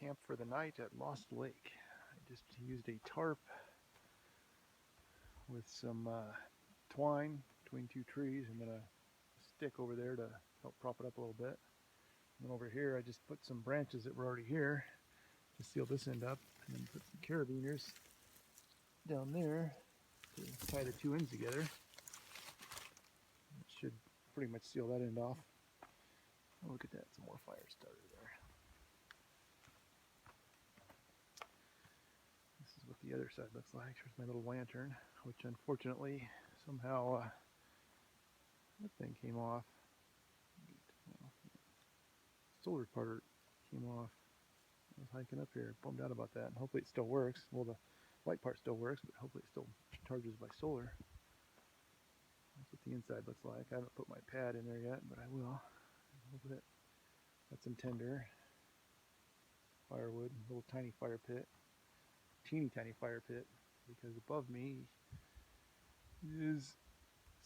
camp for the night at Lost Lake. I just used a tarp with some twine between two trees and then a stick over there to help prop it up a little bit. And then over here I just put some branches that were already here to seal this end up, and then put some carabiners down there to tie the two ends together. It should pretty much seal that end off. Oh, look at that, some more fire starter there. This is what the other side looks like. Here's my little lantern, which unfortunately somehow that thing came off. Solar part came off. I was hiking up here, bummed out about that, and hopefully it still works. Well, the light part still works, but hopefully it still charges by solar. That's what the inside looks like. I haven't put my pad in there yet, but I will. A little bit. Got some tinder, firewood, a little tiny fire pit, teeny tiny fire pit, because above me is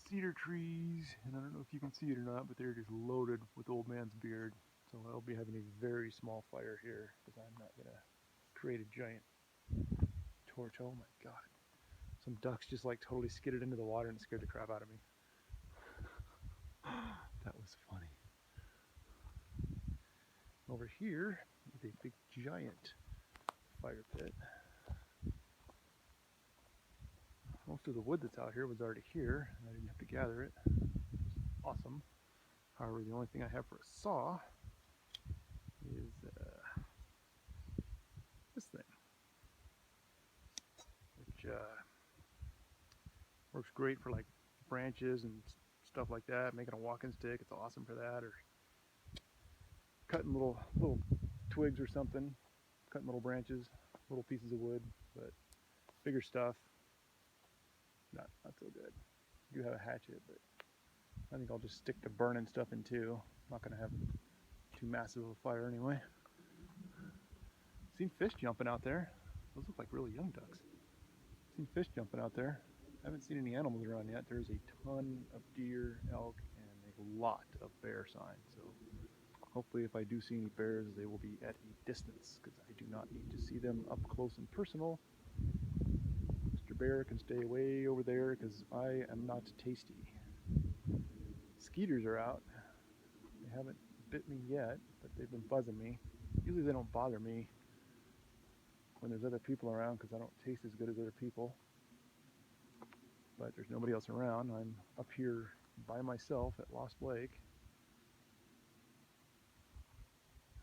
cedar trees, and I don't know if you can see it or not, but they're just loaded with old man's beard. So I'll be having a very small fire here because I'm not going to create a giant torch. Oh my god. Some ducks just like totally skidded into the water and scared the crap out of me. That was funny. Over here is a big giant fire pit. Most of the wood that's out here was already here, and I didn't have to gather it, which is awesome. However, the only thing I have for a saw is this thing, which works great for like branches and stuff like that, making a walking stick. It's awesome for that, or cutting little twigs or something, cutting little branches, little pieces of wood. But bigger stuff, not so good. I do have a hatchet, but I think I'll just stick to burning stuff in two. I'm not going to have too massive of a fire anyway. Seen fish jumping out there. Those look like really young ducks. Seen fish jumping out there. I haven't seen any animals around yet. There's a ton of deer, elk, and a lot of bear signs. So hopefully if I do see any bears, they will be at a distance, because I do not need to see them up close and personal. Mr. Bear can stay way over there because I am not tasty. Skeeters are out. They haven't bit me yet, but they've been buzzing me. Usually they don't bother me when there's other people around because I don't taste as good as other people. But there's nobody else around. I'm up here by myself at Lost Lake.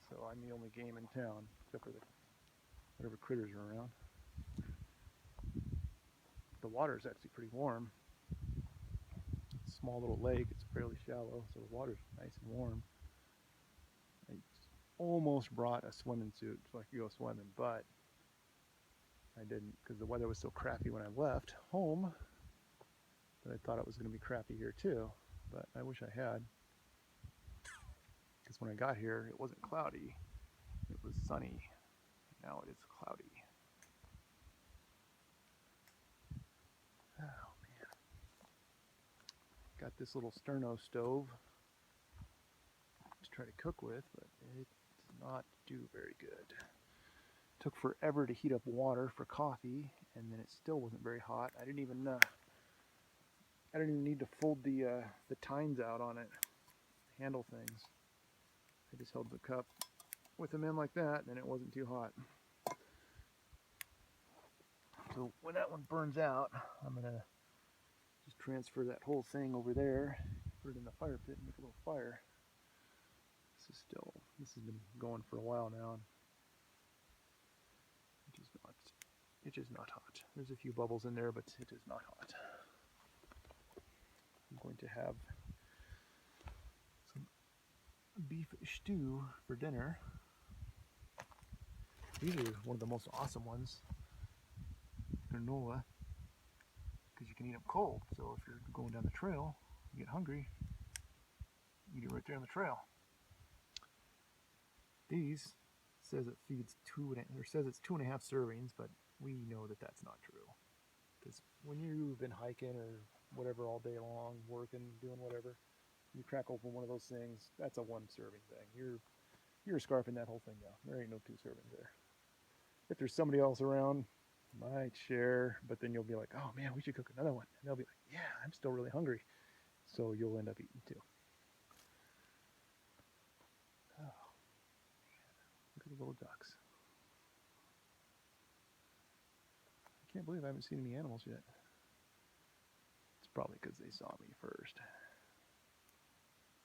So I'm the only game in town, except for whatever critters are around. The water is actually pretty warm. It's a small little lake, it's fairly shallow, so the water's nice and warm. I almost brought a swimming suit so I could go swimming, but I didn't because the weather was so crappy when I left home that I thought it was going to be crappy here too, but I wish I had. Because when I got here, it wasn't cloudy, it was sunny. Now it is cloudy. Oh man. Got this little sterno stove to try to cook with, but it does not do very good. Took forever to heat up water for coffee, and then it still wasn't very hot. I didn't even need to fold the tines out on it, handle things. I just held the cup with them in like that, and it wasn't too hot. So when that one burns out, I'm gonna just transfer that whole thing over there, put it in the fire pit, and make a little fire. This has been going for a while now. It is not hot. There's a few bubbles in there, but it is not hot. I'm going to have some beef stew for dinner. These are one of the most awesome ones. Granola, because you can eat them cold. So if you're going down the trail, you get hungry, eat it right there on the trail. These says it feeds it's 2.5 servings, but we know that that's not true. Because when you've been hiking or whatever all day long, working, doing whatever, you crack open one of those things, that's a 1 serving thing. You're You're scarfing that whole thing down. There ain't no 2 servings there. If there's somebody else around, might share, but then you'll be like, oh man, we should cook another one. And they'll be like, yeah, I'm still really hungry. So you'll end up eating too. Oh, look at the little ducks. I can't believe I haven't seen any animals yet. It's probably because they saw me first.